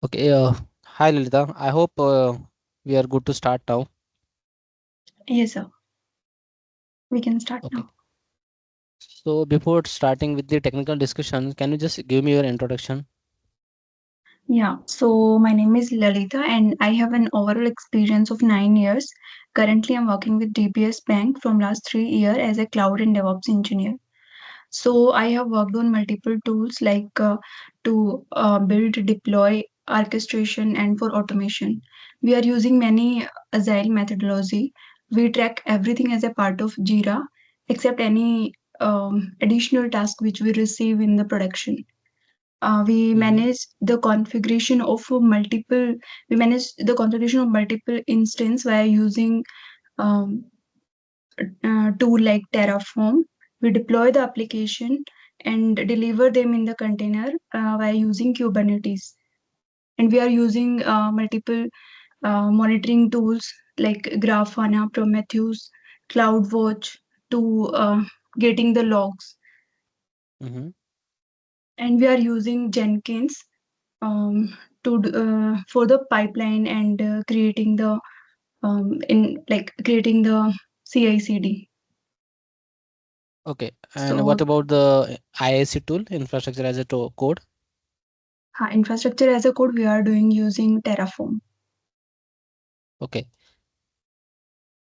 Okay, hi Lilita. I hope we are good to start now. Yes, sir. We can start Okay. now. So before starting with the technical discussion, can you just give me your introduction? Yeah. So my name is Lalita, and I have an overall experience of 9 years. Currently, I'm working with DBS Bank from last 3 years as a cloud and DevOps engineer. So I have worked on multiple tools like to build, deploy, orchestration, and for automation. We are using many agile methodology. We track everything as a part of Jira, except any additional task which we receive in the production. We Hmm. manage the configuration of multiple we manage the configuration of multiple instance via using um, tool like Terraform. We deploy the application and deliver them in the container via using Kubernetes. And we are using multiple monitoring tools like Grafana, Prometheus, CloudWatch to getting the logs. Hmm. And we are using Jenkins for the pipeline and creating the in like creating the CI/CD. Okay. And So what about the IAC tool, infrastructure as a code? infrastructure as a code we are doing using Terraform. Okay.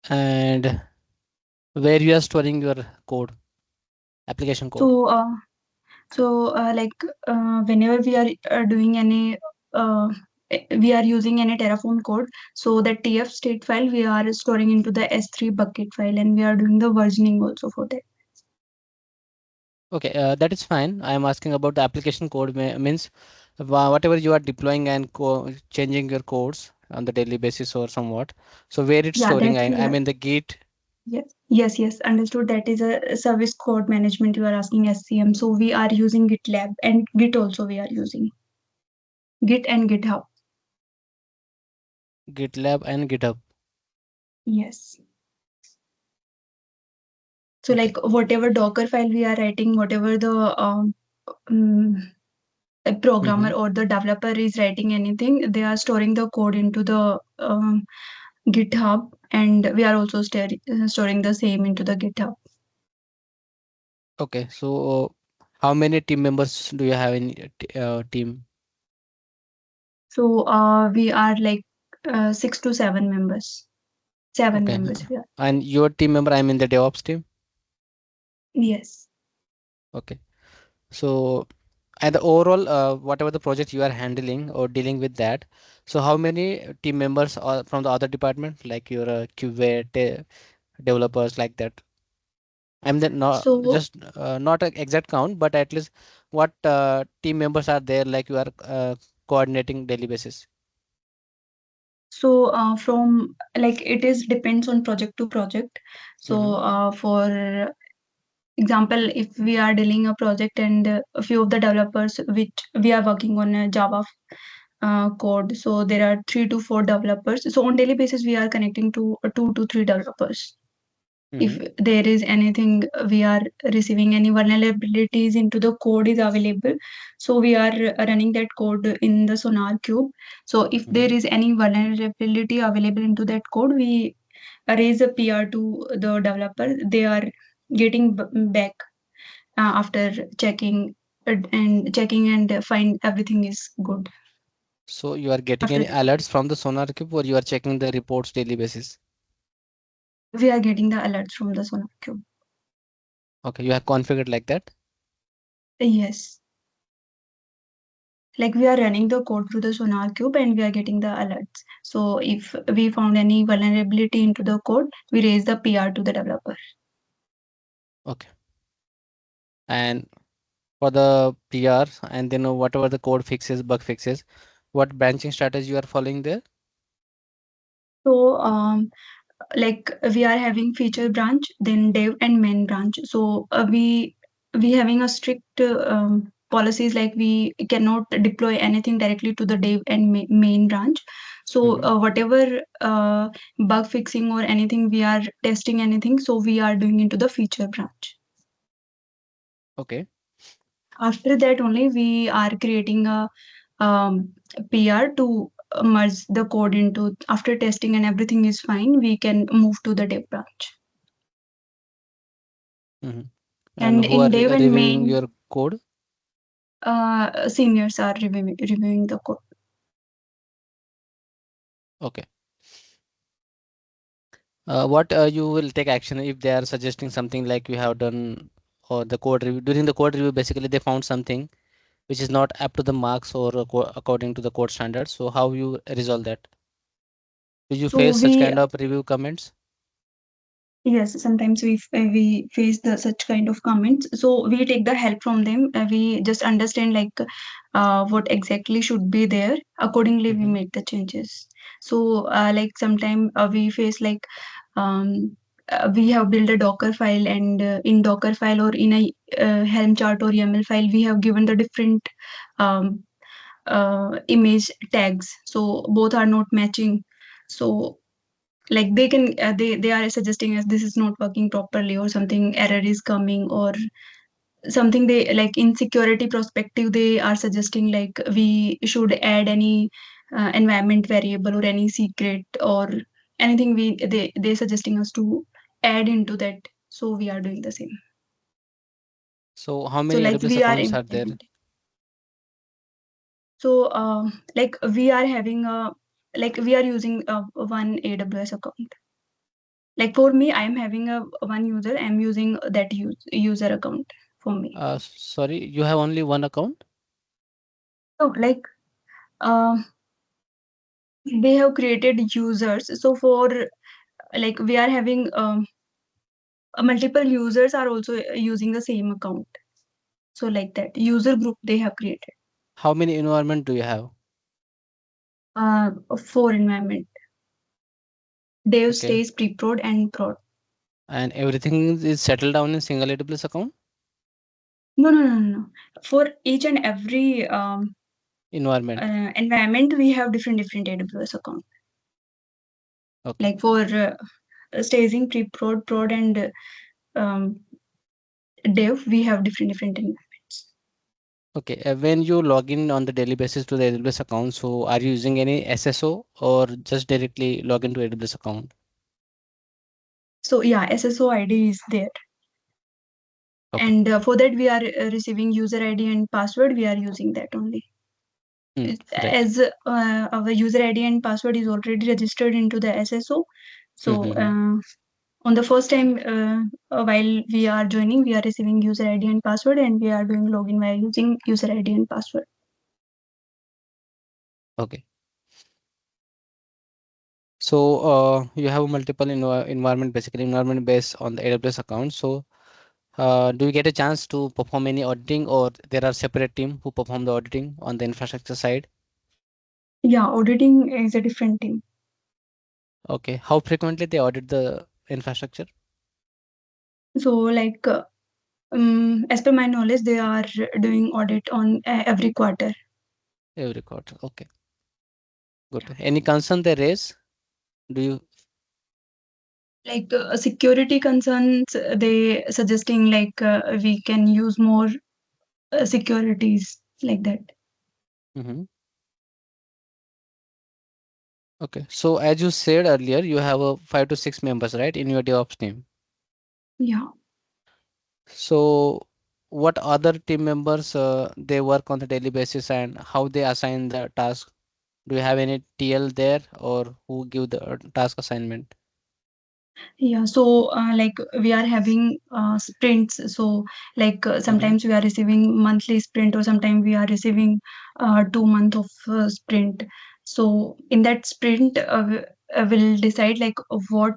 And where you are storing your code, application code? So like whenever we are doing any we are using any Terraform code, so the TF state file we are storing into the S3 bucket file, and we are doing the versioning also for that. Okay, that is fine. I am asking about the application code means whatever you are deploying and changing your codes on the daily basis or somewhat. So where it's Yeah, storing, that we I are. mean the Git. Yes, understood. That is a service code management you are asking SCM. So we are using GitLab and Git also we are using Git and GitHub. GitLab and GitHub. Yes. So Okay. like whatever Docker file we are writing, whatever the um, a programmer Mm-hmm. or the developer is writing anything, they are storing the code into the GitHub, and we are also storing the same into the GitHub. Okay. So how many team members do you have in your team? So we are like 6 to 7 members. Seven Okay. members we are. And your team member, I'm in the DevOps team. Yes. Okay. So and the overall, whatever the project you are handling or dealing with that. So how many team members are from the other department, like your QA developers like that? I'm the not So just not an exact count, but at least what team members are there, like you are coordinating daily basis. from like it is depends on project to project. So Mm-hmm. for example, if we are dealing a project and a few of the developers which we are working on a Java code, so there are 3 to 4 developers. So on daily basis, we are connecting to 2 to 3 developers. If Mm-hmm. there is anything we are receiving any vulnerabilities into the code is available, so we are running that code in the Sonar Cube. So if Mm-hmm. there is any vulnerability available into that code, we raise a PR to the developer. They are getting back after checking and find everything is good. So you are getting After any alerts from the Sonar Cube, or you are checking the reports daily basis? we are getting the alerts from the Sonar Cube. Okay, you have configured like that. Yes, like we are running the code through the Sonar Cube and we are getting the alerts. So if we found any vulnerability into the code, we raise the PR to the developer. Okay. And for the PR, and then whatever the code fixes, bug fixes, what branching strategy you are following there? So like we are having feature branch, then dev and main branch. So we having a strict policies, like we cannot deploy anything directly to the dev and main branch. So Mm-hmm. whatever bug fixing or anything we are testing anything, so we are doing into the feature branch. Okay. After that only we are creating a um, PR to merge the code into. After testing and everything is fine, we can move to the dev branch. Hmm. And And who are in dev and reviewing main, your code? seniors are reviewing the code. Okay. What you will take action if they are suggesting something like you have done, or the code review, during the code review basically they found something which is not up to the marks or according to the code standards. So how you resolve that? Do you So face such we kind of review comments? Yes, sometimes we face the such kind of comments. So we take the help from them. We just understand like what exactly should be there. Accordingly, we Hmm. make the changes. So like sometimes we face like um, we have built a Docker file, and in Docker file or in a Helm chart or YAML file, we have given the different um, image tags. So both are not matching. So like they are suggesting us this is not working properly, or something error is coming, or something they like in security perspective they are suggesting like we should add any environment variable or any secret or anything they suggesting us to add into that, so we are doing the same. So how So many like AWS we are accounts are there? implementing. So like we are having a like we are using one AWS account. Like for me, I am having a one user. I'm using that user account for me. Sorry, you have only one account? So like uh, they have created users. So for like we are having multiple users are also using the same account. So like that user group they have created. How many environment do you have? For environment, dev, Okay. stage, pre-prod, and prod. And everything is settled down in single AWS account? No, no, no, no, no. For each and every Environment. environment, we have different AWS account. Okay. Like for staging, pre-prod, prod, and um, dev, we have different environments. Okay. When you log in on the daily basis to the AWS account, so are you using any SSO or just directly log into AWS account? So yeah, SSO ID is there, Okay. and for that we are receiving user ID and password. We are using that only. Mm, right. As our user ID and password is already registered into the SSO. So Mm-hmm. on the first time while we are joining, we are receiving user ID and password, and we are doing login by using user ID and password. Okay. So you have multiple environment, basically environment based on the AWS account. So do you get a chance to perform any auditing, or there are separate team who perform the auditing on the infrastructure side? Yeah, auditing is a different team. Okay. How frequently they audit the infrastructure? So like as per my knowledge, they are doing audit on every quarter. Every quarter. Okay. Good. Any concern they raise? Do you? Like security concerns, they suggesting like we can use more securities like that. Mhm. Okay. So as you said earlier, you have a 5 to 6 members, right, in your DevOps team. Yeah. So what other team members they work on the daily basis and how they assign the task? Do you have any TL there or who give the task assignment? Yeah, so like we are having sprints. So like Mm-hmm. sometimes we are receiving monthly sprint, or sometimes we are receiving 2 month of sprint. So in that sprint, we'll decide like what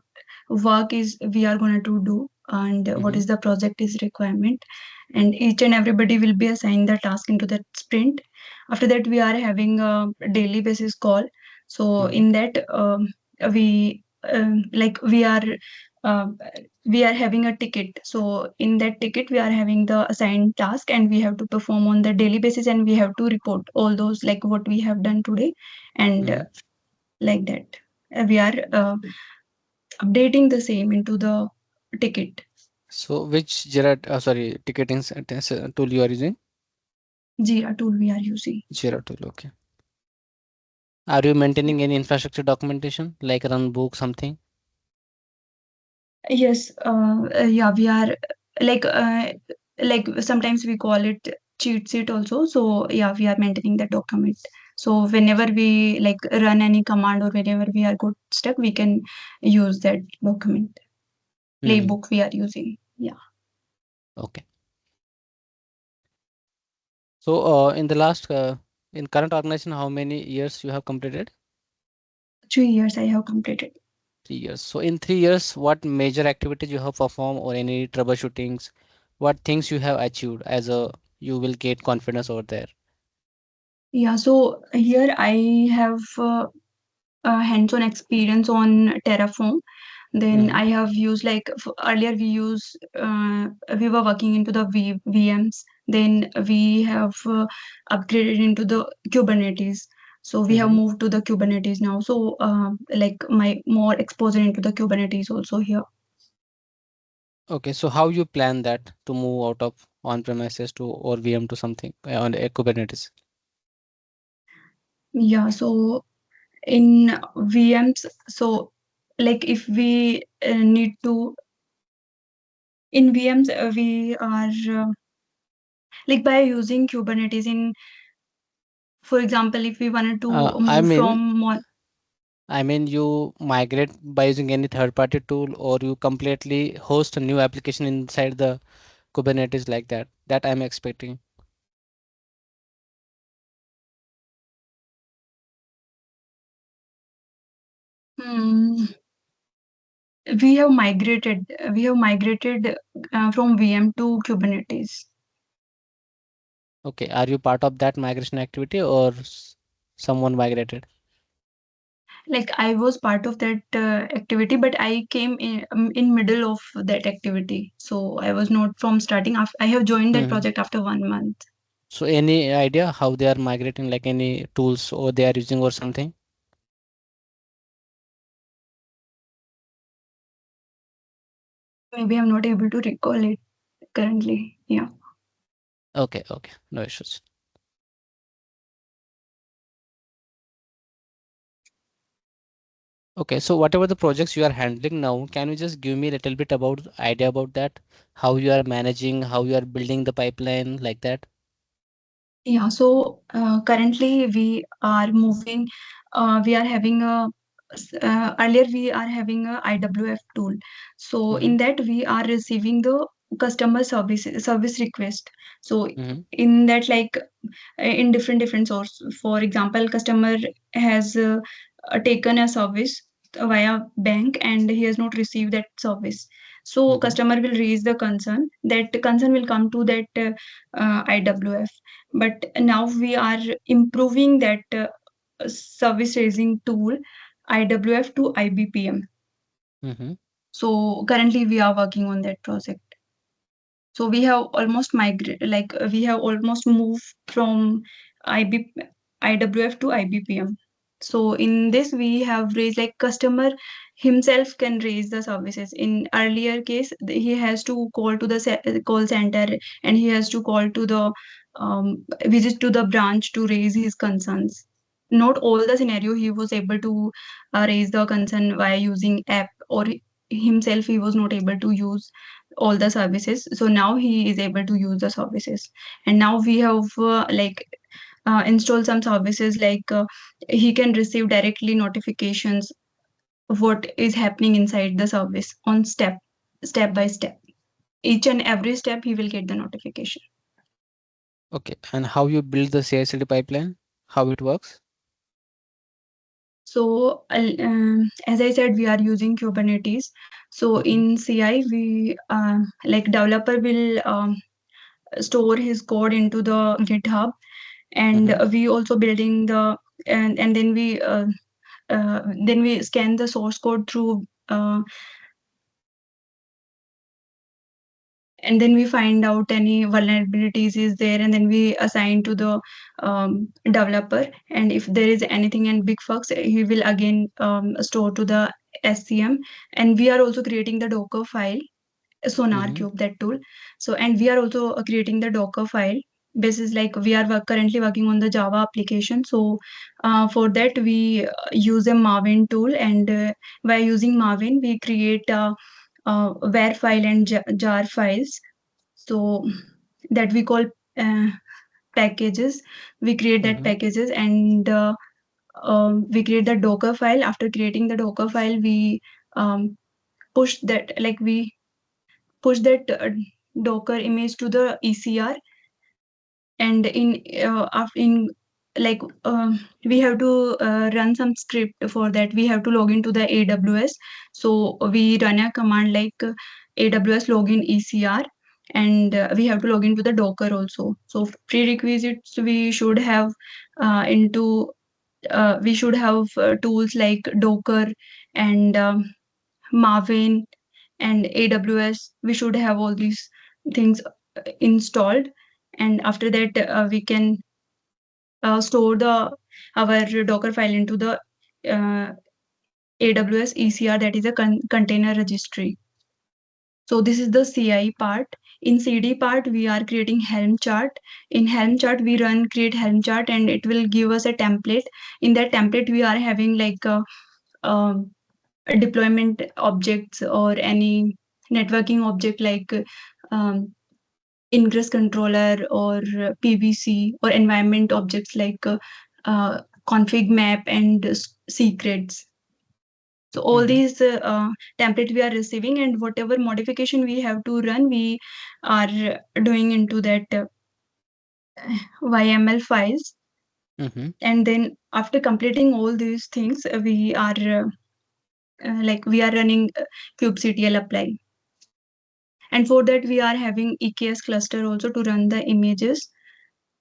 work is we are going to do, and what Mm-hmm. is the project is requirement, and each and everybody will be assigned the task into that sprint. After that, we are having a daily basis call. So Mm-hmm. in that we like uh, we are having a ticket. So in that ticket we are having the assigned task, and we have to perform on the daily basis, and we have to report all those like what we have done today, and Mm-hmm. like that we are updating the same into the ticket. So which Jira, sorry, ticketing tool you are using? Jira tool we are using. Jira tool. Okay. Are you maintaining any infrastructure documentation like run book something? Yes, yeah, we are like sometimes we call it cheat sheet also. So yeah, we are maintaining that document. So whenever we like run any command or whenever we are got stuck, we can use that document. Hmm. Playbook we are using. Yeah, Okay. So in the last in current organization, how many years you have completed? 3 years I have completed. 3 years. So in 3 years, what major activities you have performed or any troubleshootings? What things you have achieved as a you will get confidence over there? Yeah, so here I have hands-on experience on Terraform. Then Mm-hmm. I have used like earlier we were working into the VMs. Then we have upgraded into the Kubernetes. So we have Mm-hmm. moved to the Kubernetes now. So like my more exposure into the Kubernetes also here. Okay, so how you plan that to move out of on-premises to or VM to something on a Kubernetes? Yeah. So in VMs, so like if we need to in VMs, we are like by using Kubernetes in, for example, if we wanted to I move mean, from you migrate by using any third-party tool or you completely host a new application inside the Kubernetes like that. That I'm expecting. Hmm, we have migrated from VM to Kubernetes. Okay, are you part of that migration activity or someone migrated? Like I was part of that activity, but I came in middle of that activity, so I was not from starting. I have joined that Hmm. project after 1 month. So any idea how they are migrating, like any tools or they are using or something? Maybe I'm not able to recall it currently. Yeah. Okay, okay, no issues. Okay, so whatever the projects you are handling now, can you just give me a little bit about idea about that? How you are managing, how you are building the pipeline like that? Yeah, so currently we are moving. We are having earlier we are having a IWF tool. So Mm-hmm. in that we are receiving the customer service request. So Mm-hmm. in that, like in different source. For example, customer has taken a service via bank and he has not received that service. So Mm-hmm. customer will raise the concern. That concern will come to that IWF. But now we are improving that service raising tool IWF to IBPM. Mm-hmm. So currently we are working on that project. So we have almost migrated, like we have almost moved from IB, IWF to IBPM. So in this, we have raised like customer himself can raise the services. In earlier case, he has to call to the call center and he has to call to the visit to the branch to raise his concerns. Not all the scenario he was able to raise the concern via using app, or himself he was not able to use all the services. So now he is able to use the services. And now we have installed some services like he can receive directly notifications of what is happening inside the service on step by step. Each and every step he will get the notification. Okay, and how you build the CI/CD pipeline? How it works? So as I said, we are using Kubernetes. So Mm-hmm. in CI, we like developer will store his code into the GitHub, and Mm-hmm. we also building the and then we scan the source code through and then we find out any vulnerabilities is there, and then we assign to the developer. And if there is anything and big bugs, he will again store to the SCM. And we are also creating the Docker file, Sonar Mm-hmm. Cube, that tool. So and we are also creating the Docker file basis, like we are currently working on the Java application. So for that we use a Maven tool, and by using Maven we create var file and jar files. So that we call uh, packages. We create that Mm-hmm. packages, and we create the Docker file. After creating the Docker file, we push that, like we push that Docker image to the ECR. And in like we have to run some script. For that we have to log into the AWS. So we run a command like AWS login ECR, and we have to log into the Docker also. So prerequisites we should have into we should have tools like Docker and Maven and AWS. We should have all these things installed, and after that we can store the our Docker file into the uh, AWS ECR, that is a container registry. So this is the CI part. In CD part, we are creating Helm chart. In Helm chart, we run create Helm chart, and it will give us a template. In that template, we are having like um, deployment objects or any networking object like um, ingress controller or PVC, or environment objects like config map and secrets. So all Mm-hmm. these template we are receiving, and whatever modification we have to run, we are doing into that YML files. Mm-hmm. And then after completing all these things, we are like we are running kubectl apply. And for that we are having EKS cluster also to run the images.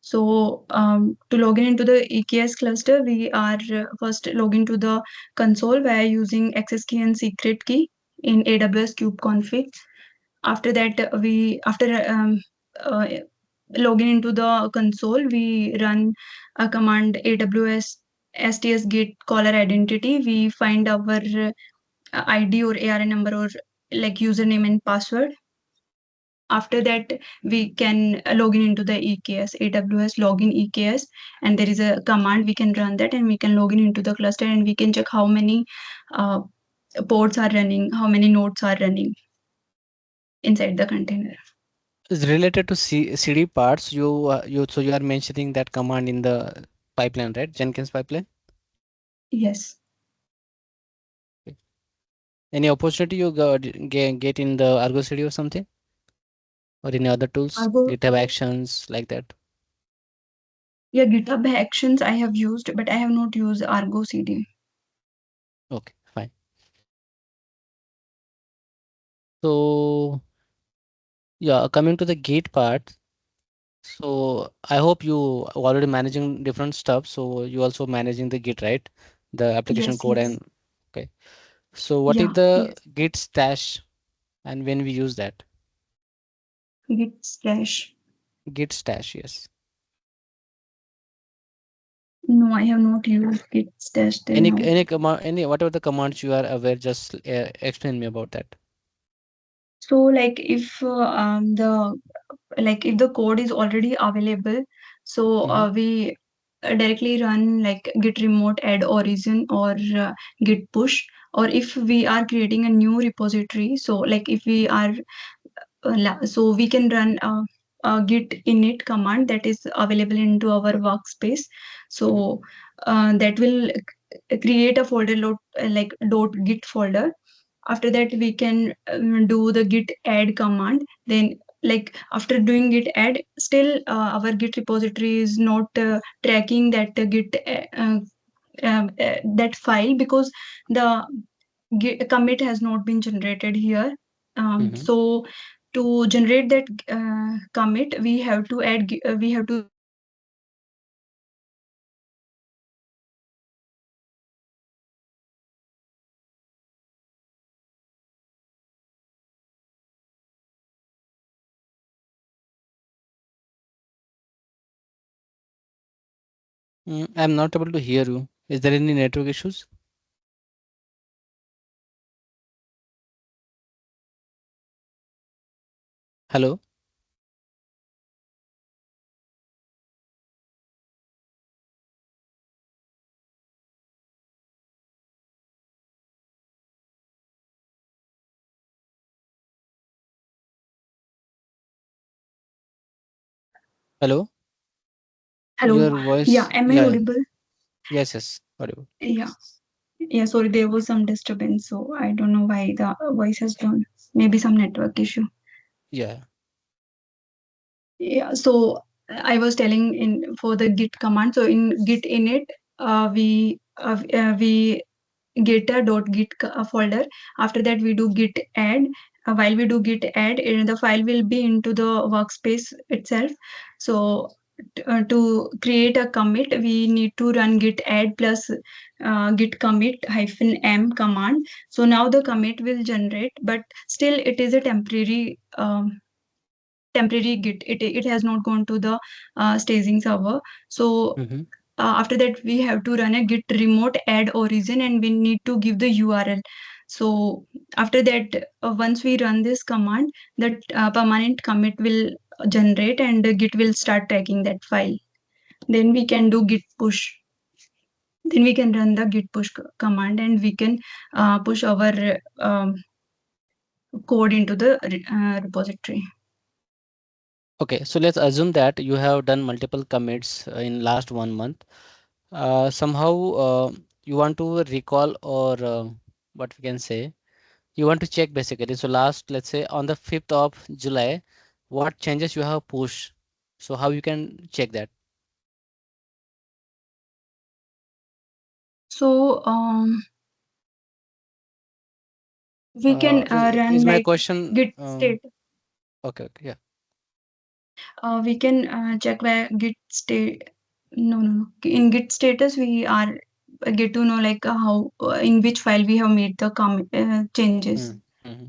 So to log in into the EKS cluster, we are first login to the console by using access key and secret key in AWS kubeconfig. After that, after uh, login into the console, we run a command AWS STS get caller identity. We find our ID or ARN number, or like username and password. After that we can log in into the EKS, AWS login EKS, and there is a command we can run that, and we can log in into the cluster, and we can check how many uh, ports are running, how many nodes are running inside the container. Is related to CD parts. You are mentioning that command in the pipeline, right? Jenkins pipeline. Yes. Okay. Any opportunity you get in the Argo CD or something, or any other tools, Argo, GitHub Actions like that? yeah, GitHub Actions I have used, but I have not used Argo CD. Okay, fine. So yeah, coming to the Git part. So I hope you already managing different stuff. So you also managing the Git, right? The application Yes, code yes. and okay. So what is Yeah, the yes. Git stash and when we use that? Git stash. Git stash, yes. No, I have not used Git stash till now. Any command, any whatever the commands you are aware, just explain me about that. So like if the like if the code is already available, so Mm-hmm. we directly run like git remote add origin, or git push. Or if we are creating a new repository, so like if we are so we can run a git init command that is available into our workspace. Mm-hmm. So that will create a folder like dot git folder. After that we can do the git add command. Then like after doing git add, still our git repository is not tracking that git that file, because the git commit has not been generated here. Mm-hmm. So to generate that commit, we have to add we have to run git push. So after doing git push, I'm not able to hear you. Is there any network issues? Hello? Hello, Hello. your Yeah, voice. am I Yeah, yeah. audible? Yes, yes. Audible. Yeah. Yeah, sorry, there was some disturbance, so I don't know why the voice has gone. Maybe some network issue. Yeah. Yeah, so I was telling in for the git command. So in git init, we get a .git folder. After that, we do git add. While we do git add, the file will be into the workspace itself. So to create a commit, we need to run git add plus git commit hyphen m command. So now the commit will generate, but still it is a temporary git. It has not gone to the staging server. So Mm-hmm. after that we have to run a git remote add origin, and we need to give the url. So after that, once we run this command, that permanent commit will generate, and the git will start tracking that file. Then we can do git push. Then we can run the git push command, and we can push our code into the repository. Okay, so let's assume that you have done multiple commits in last 1 month. Somehow you want to recall or what we can say, you want to check basically. So last, let's say on the 5th of July, what changes you have pushed. So how you can check that? So we can run Is my like question? git state. Okay, okay, yeah. We can check where git state. No, no, no. In git status, we are get to know like how in which file we have made the changes. Mm-hmm.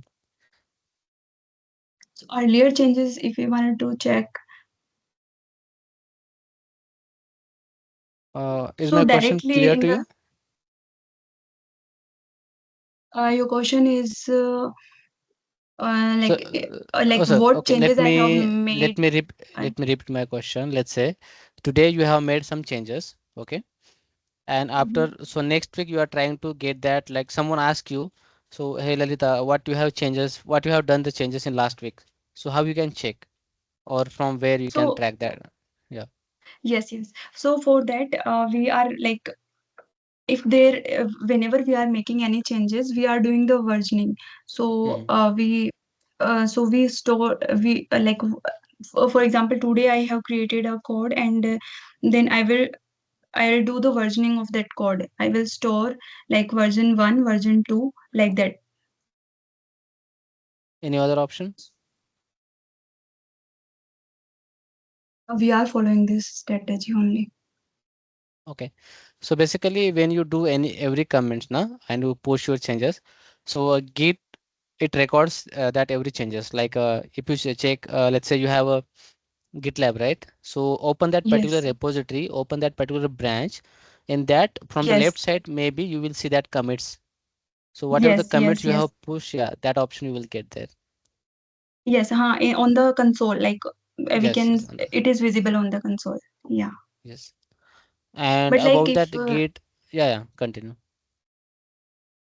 So earlier changes, if we wanted to check, Is so my question directly clear in to the you? your question is So, like sir, what okay, changes I have made. Uh, let me repeat my question. Let's say today you have made some changes, okay? And after, mhm. so next week you are trying to get that, like someone ask you, so hey Lalita, what you have changes, what you have done the changes in last week. So how you can check or from where you can So track that? Yeah. yes, yes. So for that, we are like if there whenever we are making any changes, we are doing the versioning. So Hmm. we store we for example, today I have created a code, and then I'll do the versioning of that code. I will store like version 1, version 2, like that. Any other option? We are following this strategy only. Okay. So basically when you do any every comments now and you push your changes, so Git, it records that every changes. Like if you check, let's say you have a GitLab, right? So open that particular Yes, repository, open that particular branch. In that, from the left yes, side, maybe you will see that commits. So whatever the yes, commits yes, you yes, have pushed, yeah, that option you will get there. yes. On the console, like we Yes, can, yes, it is visible on the console. Yeah, yes. And but like about if that Git, yeah, yeah, continue.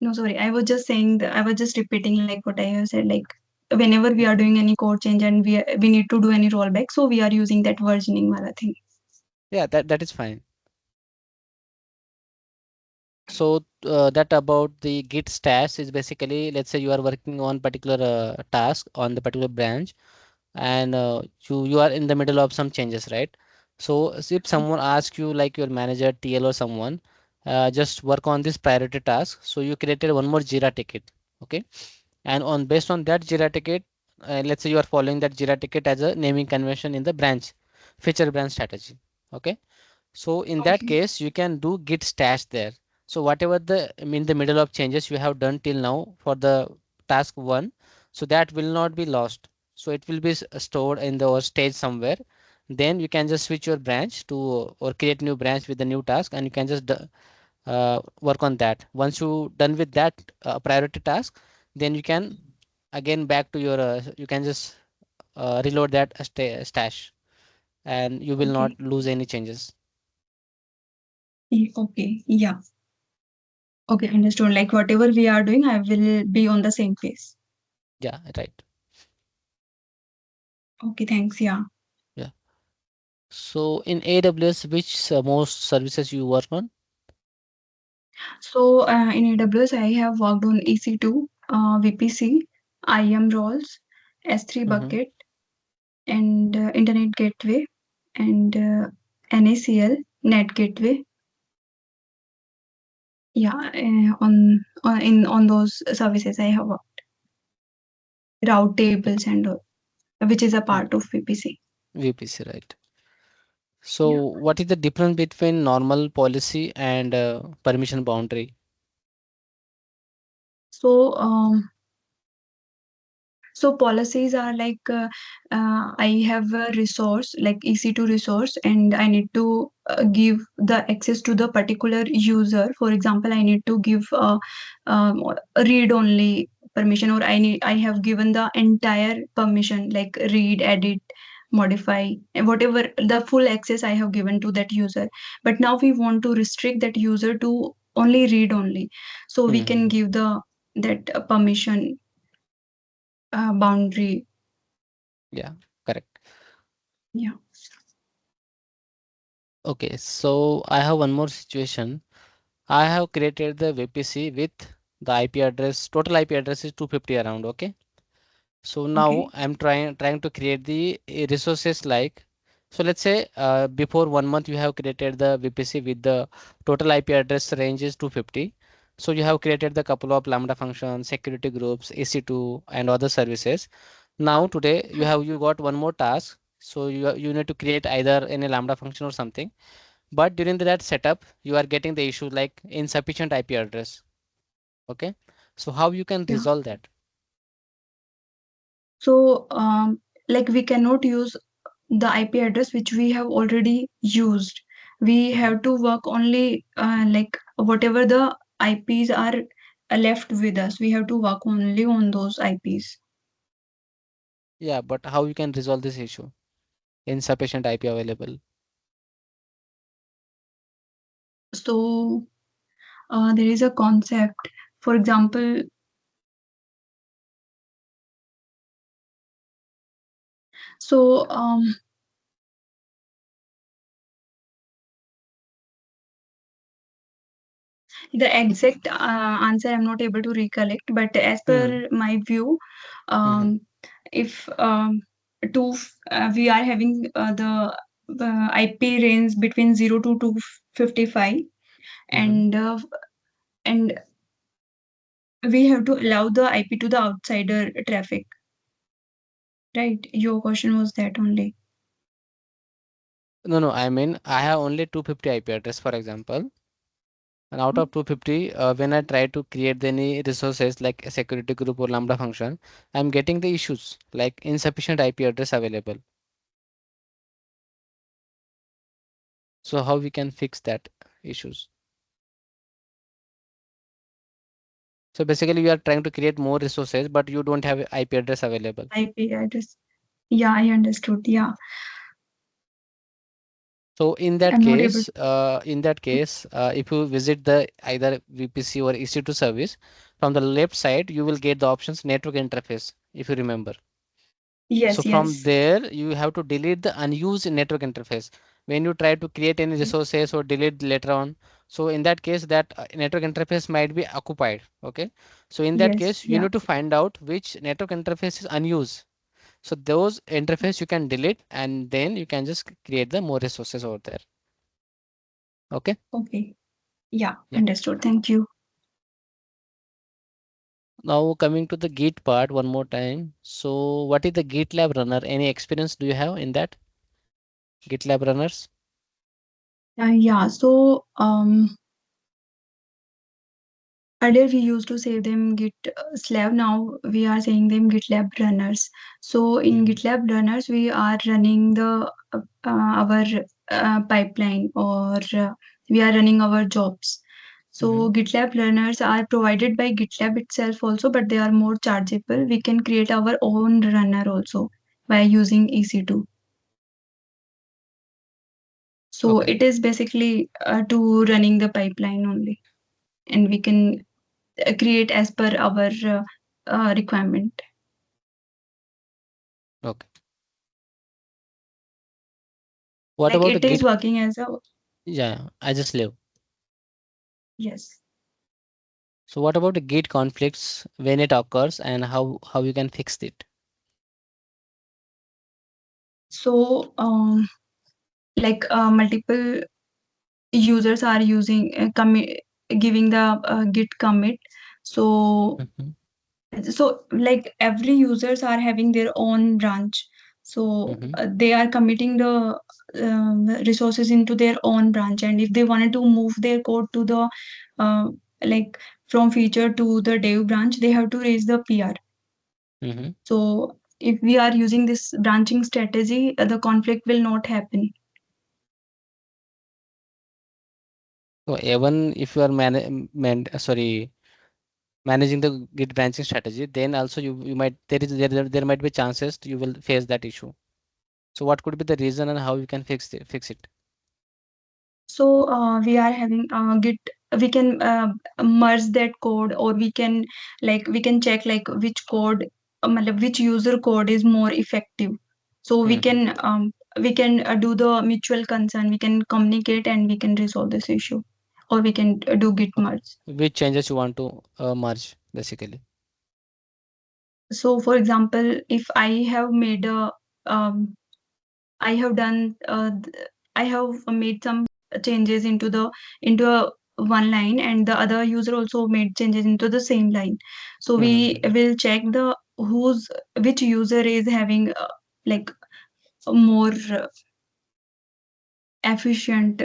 no, sorry, I was just saying that I was just repeating like what I have said. Like whenever we are Mhm. doing any code change, and we need to do any rollback, so we are using that versioning wala thing. Yeah, that is fine. So that about the Git stash is basically, let's say you are working on particular task on the particular branch, and you are in the middle of some changes, right? So if someone asks you, like your manager, TL or someone, just work on this priority task. So you created one more Jira ticket, okay? And on based on that Jira ticket, let's say you are following that Jira ticket as a naming convention in the branch, feature branch strategy, okay? So in that Okay. case, you can do git stash there. So whatever the in the middle of changes you have done till now for the task one, so that will not be lost. So it will be stored in the or stage somewhere. Then you can just switch your branch to or create new branch with the new task, and you can just work on that. Once you done with that priority task, then you can again back to your you can just reload that stash, and you will not Okay. lose any changes. Okay. Yeah. Okay. Understood. Like whatever we are doing, I will be on the same pace. Yeah, right. Okay. Thanks. Yeah. Yeah. So in AWS, which most services you work on? So in AWS, I have worked on EC2, VPC, IAM roles, S3 Mm-hmm. bucket, and Internet Gateway, and NACL, Net Gateway. Yeah, on those services I have worked. Route tables and all, which is a part of VPC. VPC, right? So Yeah. what is the difference between normal policy and permission boundary? So So policies are like I have a resource like EC2 resource and I need to give the access to the particular user. For example, I need to give a read only permission, or I have given the entire permission like read, edit, modify, and whatever the full access I have given to that user. But now we want to restrict that user to only read only, so we can Mm-hmm. give the that permission boundary. Yeah, correct. Yeah. Okay, so I have one more situation. I have created the VPC with the IP address, total IP address is 250 around, okay? So now Okay. I'm trying to create the resources like, so let's say before 1 month you have created the VPC with the total IP address range is 250. So you have created the couple of Lambda functions, security groups, EC2 and other services. Now today you got one more task. So you need to create either any Lambda function or something. But during that setup, you are getting the issue like insufficient IP address. Okay. So how you can Yeah. resolve that? So, like we cannot use the IP address which we have already used. We Mhm. have to work only like whatever the IPs are left with us. We have to work only on those IPs. Yeah, but how you can resolve this issue? Insufficient IP available. So, there is a concept. For example, so the exact answer I'm not able to recollect, but as Hmm. per my view, Hmm. um, if we are having the IP range between 0 to 255, Hmm. and we have to allow the IP to the outsider traffic, right? Your question was that only. No, no, I mean I have only 250 IP address, for example. And out of 250, when I try to create any resources like a security group or Lambda function, I'm getting the issues like insufficient IP address available. So how we can fix that issues? So basically you are trying to create more resources, but you don't have IP address available. IP address. Yeah, I understood. Yeah, So I'm not able if you visit the either VPC or EC2 service, from the left side, you will get the options network interface, if you remember. So Yes, from yes. there, you have to delete the unused network interface. When you try to create any resources or delete later on, so in that case, that network interface might be occupied. Okay. So in that Yes, case, you yeah. need to find out which network interface is unused. So those interface you can delete and then you can just create the more resources over there. Okay. Okay. Yeah, Yeah. understood. Thank you. Now coming to the Git part one more time. So what is the GitLab runner? Any experience do you have in that GitLab runners? Yeah, so earlier we used to say them Git slab. Now we are saying them GitLab runners. So in Mhm. GitLab runners, we are running the our pipeline, or we are running our jobs. Mhm. So GitLab runners are provided by GitLab itself also, but they are more chargeable. We can create our own runner also by using EC2. So Okay. it is basically to running the pipeline only, and we can create as per our requirement. Okay. What Like about the it is Git? working as a Yeah, I just live. yes. So what about the Git conflicts when it occurs and how you can fix it? So like multiple users are using giving the git commit. So Mm-hmm. like every users are having their own branch. So Mm-hmm. they are committing the resources into their own branch, and if they wanted to move their code to the uh, like from feature to the dev branch, they have to raise the PR. Mm-hmm. So if we are using this branching strategy, the conflict will not happen. So even if you are managing the Git branching strategy, then also you might there might be chances you will face that issue. So what could be the reason and how you can fix it? So we are having git, we can merge that code, or we can like we can check like which code matlab which user code is more effective. So Mm-hmm. we can do the mutual concern, we can communicate and we can resolve this issue, or we can do git Okay. merge. Which changes you want to merge basically? So for example, if I have made a um, I have done I have made some changes into the into a one line, and the other user also made changes into the same line. So we Mm-hmm. will check the who's which user is having like a more efficient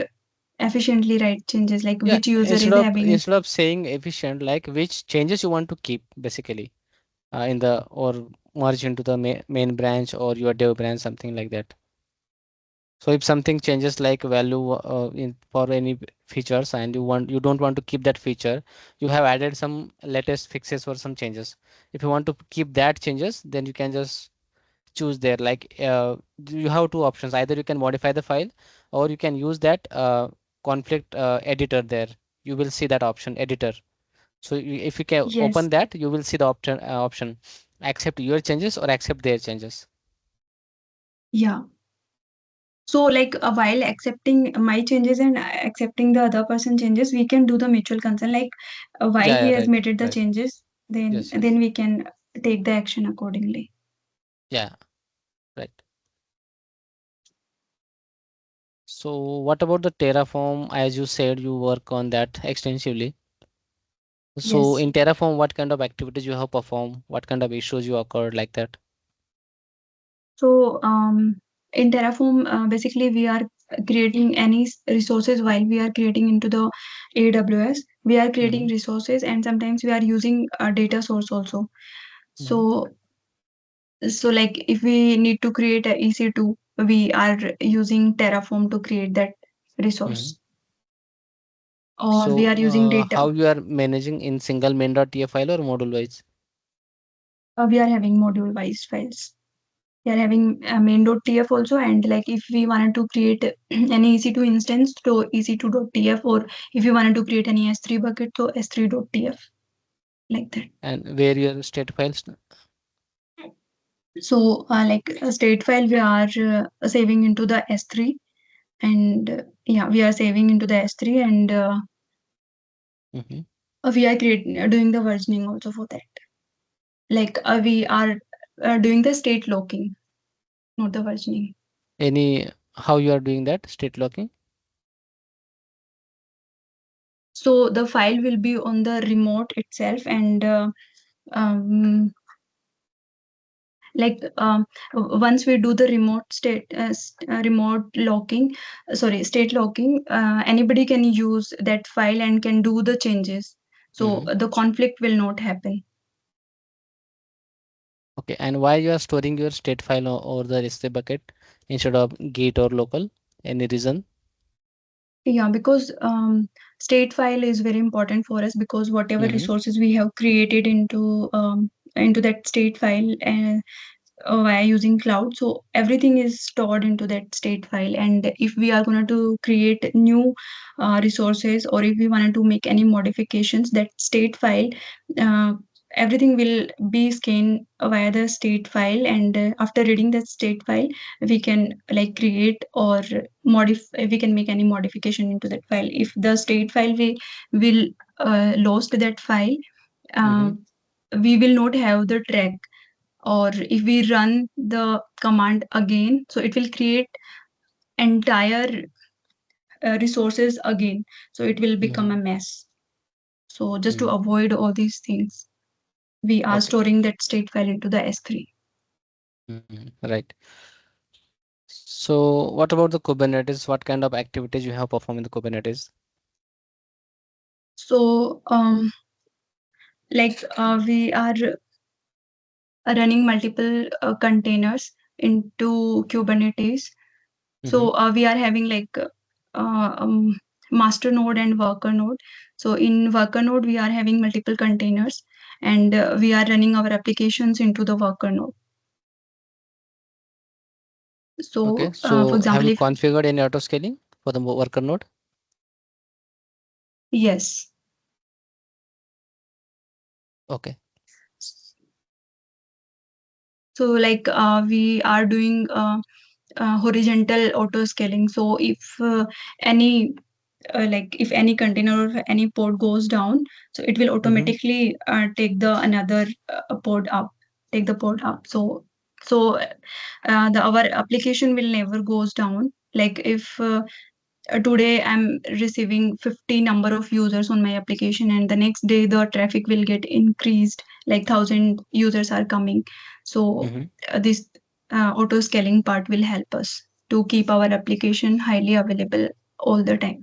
efficiently write changes, like Yeah, which user is having. instead of saying efficient, like which changes you want to keep basically in the or merge into the main branch or your dev branch, something like that. So if something changes like value in for any features and you don't want to keep that feature, you have added some latest fixes or some changes. If you want to keep that changes, then you can just choose there. Like you have two options. Either you can modify the file or you can use that conflict editor there. You will see that option editor. So if you can Yes. open that, you will see the option accept your changes or accept their changes. Yeah. So like while accepting my changes and accepting the other person changes, we can do the mutual consent. Like while Yeah, he yeah, has right, made it the right. changes, then Yes, yes. then we can take the action accordingly. Yeah, right. So what about the Terraform? As you said, you work on that extensively. So Yes. in Terraform, what kind of activities you have performed? What kind of issues you occurred like that? So in Terraform, basically we are creating any resources while we are creating into the AWS. We are creating Mm-hmm. resources, and sometimes we are using a data source also. Mm-hmm. So like if we need to create a EC2, we are using Terraform to create that Mm-hmm. resource, or we So are using data. how you are managing in single main.tf file or module wise? We are having module wise files. We are having main.tf also, and like if we wanted to create any EC2 instance, so EC2.tf, or if you wanted to create any S3 bucket, so S3.tf, like that. And where your state files? So like a state file we are saving into the S3, and yeah, we are saving into the S3, and Mm-hmm. we are doing the versioning also for that. Like we are doing the state locking, not the versioning. Any how you are doing that state locking? So the file will be on the remote itself, and um, like once we do the remote locking, sorry, state locking, anybody can use that file and can do the changes, so Mm-hmm. the conflict will not happen. Okay, and why you are storing your state file over the S3 bucket instead of Git or local? Any reason? Yeah, because state file is very important for us, because whatever Mm-hmm. resources we have created into that state file via using cloud, so everything is stored into that state file. And if we are going to create new resources, or if we wanted to make any modifications, that state file uh, everything will be scanned via the state file, and after reading that state file we can like create or we can make any modification into that file. If the state file we will lost that file, uh, Mm-hmm. we will not have the track, or if we run the command again, so it will create entire resources again, so it will become a Mm-hmm. mess. So just to Mm. avoid all these things, we are Okay. storing that state file into the S3. Right. So what about the Kubernetes? What kind of activities you have performed in the Kubernetes? So we are running multiple containers into Kubernetes. Mm-hmm. So we are having master node and worker node. So in worker node we are having multiple containers, and we are running our applications into the worker node. Okay. So for So have example, you if configured any auto scaling for the worker node? yes. Okay. So we are doing horizontal auto scaling. So if any if any container or any pod goes down, so it will Mm-hmm. automatically take the another pod up, take the pod up. So our application will never goes down. Like if today I'm receiving 50 number of users on my application, and the next day the traffic will get increased, like 1,000 users are coming. So Mm-hmm. this auto scaling part will help us to keep our application highly available all the time.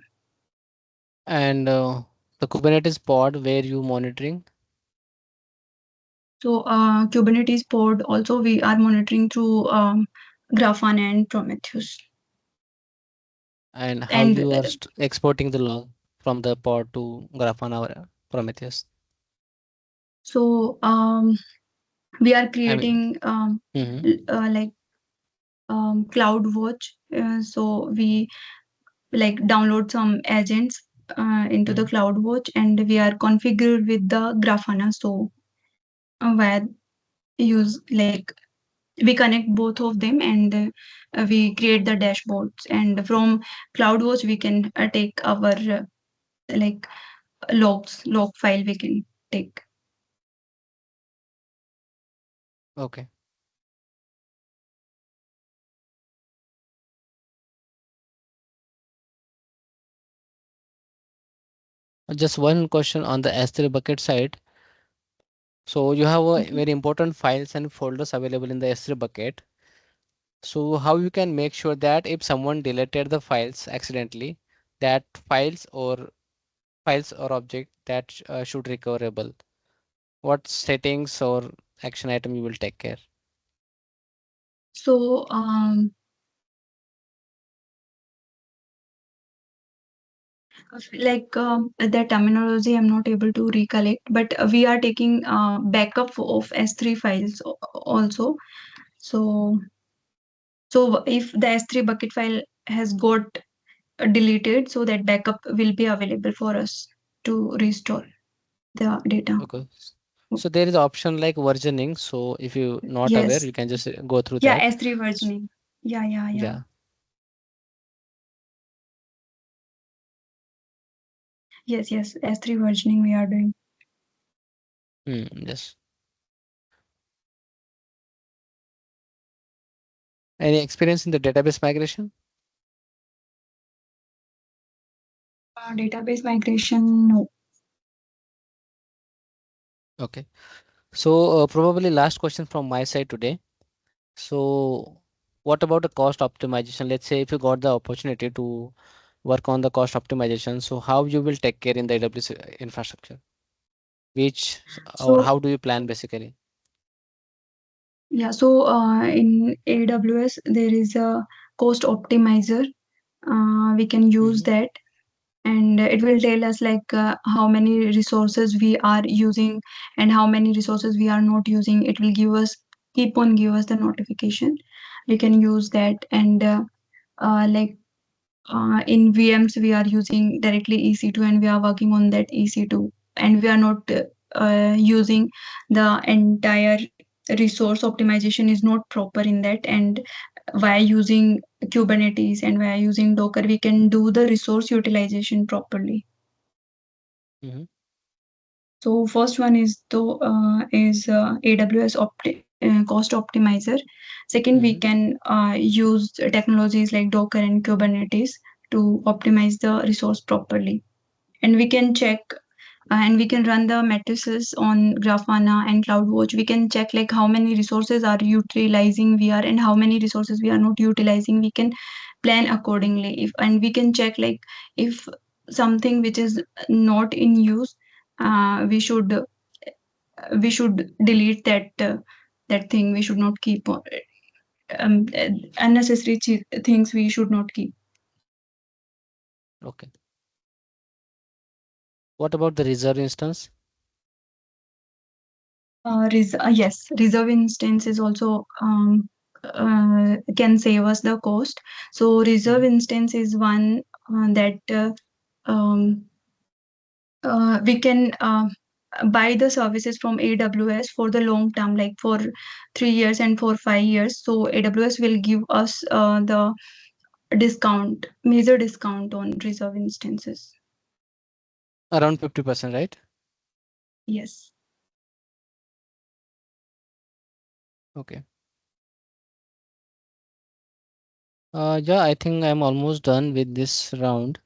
And the Kubernetes pod where you monitoring So Kubernetes pod also we are monitoring through Grafana and Prometheus. and how And you are exporting the log from the pod to Grafana or Prometheus. so we are I mean, creating mm-hmm. like CloudWatch. So we like download some agents into the Mm-hmm. CloudWatch, and we are configured with the Grafana. So where use like we connect both of them, and we create the dashboards, and from CloudWatch we can take our like log file we can take. Okay. Just one question on the S3 bucket side. So you have a Okay. very important files and folders available in the S3 bucket. So how you can make sure that if someone deleted the files accidentally, that files or object that should recoverable. What settings or action item you will take care? So the terminology I'm not able to recollect, but we are taking backup of S3 files also. So if the S3 bucket file has got deleted, so that backup will be available for us to restore the data. Okay. So there is option like versioning. So if you not aware, Yes. you can just go through Yeah, that. S3 versioning. Yeah, yeah, yeah. Yeah. Yes, yes. S3 versioning we are doing. Yes. Any experience in the database migration? Database migration, no. Okay. So probably last question from my side today. So what about the cost optimization? Let's say if you got the opportunity to work on the cost optimization, so how you will take care in the AWS infrastructure? Which or So how do you plan basically? yeah, so in AWS there is a cost optimizer. We can use Mm-hmm. that, and it will tell us how many resources we are using and how many resources we are not using. It will keep on give us the notification. We can use that, and in VMs we are using directly EC2, and we are working on that EC2, and we are not using the entire resource optimization is not proper in that, and by using Kubernetes and by using Docker, we can do the resource utilization properly. Mm-hmm. So first one is AWS cost optimizer. Second, we Mm-hmm. can use technologies like Docker and Kubernetes to optimize the resource properly. And we can check and we can run the matrices on Grafana and CloudWatch. We can check like how many resources are utilizing we are and how many resources we are not utilizing. We can plan accordingly. If and we can check like if something which is not in use, we should delete that thing. We should not keep um, unnecessary things. We should not keep. Okay. What about the reserve instance? Yes, reserve instance is also can save us the cost. So reserve Mm-hmm. instance is one that um, we can buy the services from AWS for the long term, like for 3 years and for 5 years. So AWS will give us the major discount on reserve instances. Around 50%, right? Yes. Okay. Yeah, I think I'm almost done with this round.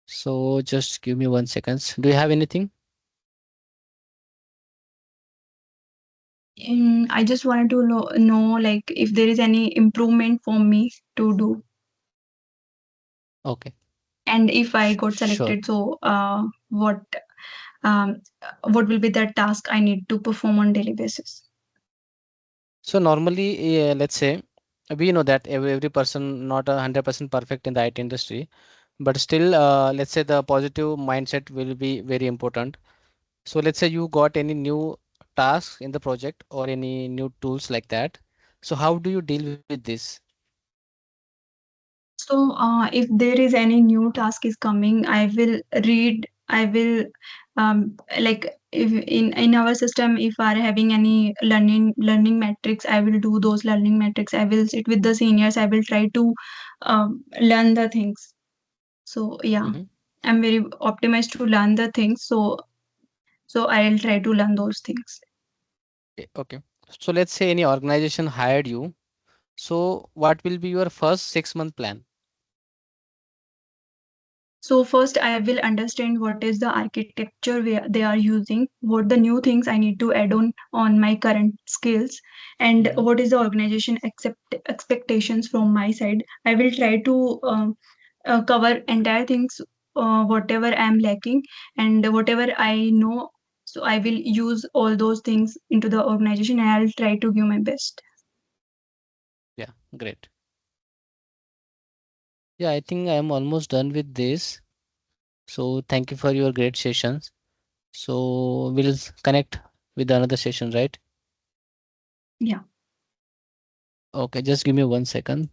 So just give me 1 second. Do you have anything? I just wanted to know like if there is any improvement for me to do, Okay, and if I got sure. selected, so um, what will be the task I need to perform on daily basis? So normally, let's say we know that every person not 100% perfect in the IT industry, but still, let's say the positive mindset will be very important. So let's say you got any new tasks in the project or any new tools like that. So how do you deal with this? So if there is any new task is coming, I will read. I will like if in our system, if are having any learning metrics, I will do those learning metrics. I will sit with the seniors. I will try to learn the things. So yeah, Mhm. I'm very optimized to learn the things. So I'll try to learn those things. Okay. So let's say any organization hired you. So what will be your first 6 month plan? So first, I will understand what is the architecture they are using, what the new things I need to add on my current skills, and Mhm. what is the organization expectations from my side. I will try to cover entire things, whatever I am lacking and whatever I know. So I will use all those things into the organization, and I'll try to give my best. Yeah, great. Yeah, I think I am almost done with this. So thank you for your great sessions. So we'll connect with another session, right? Yeah. Okay, just give me 1 second.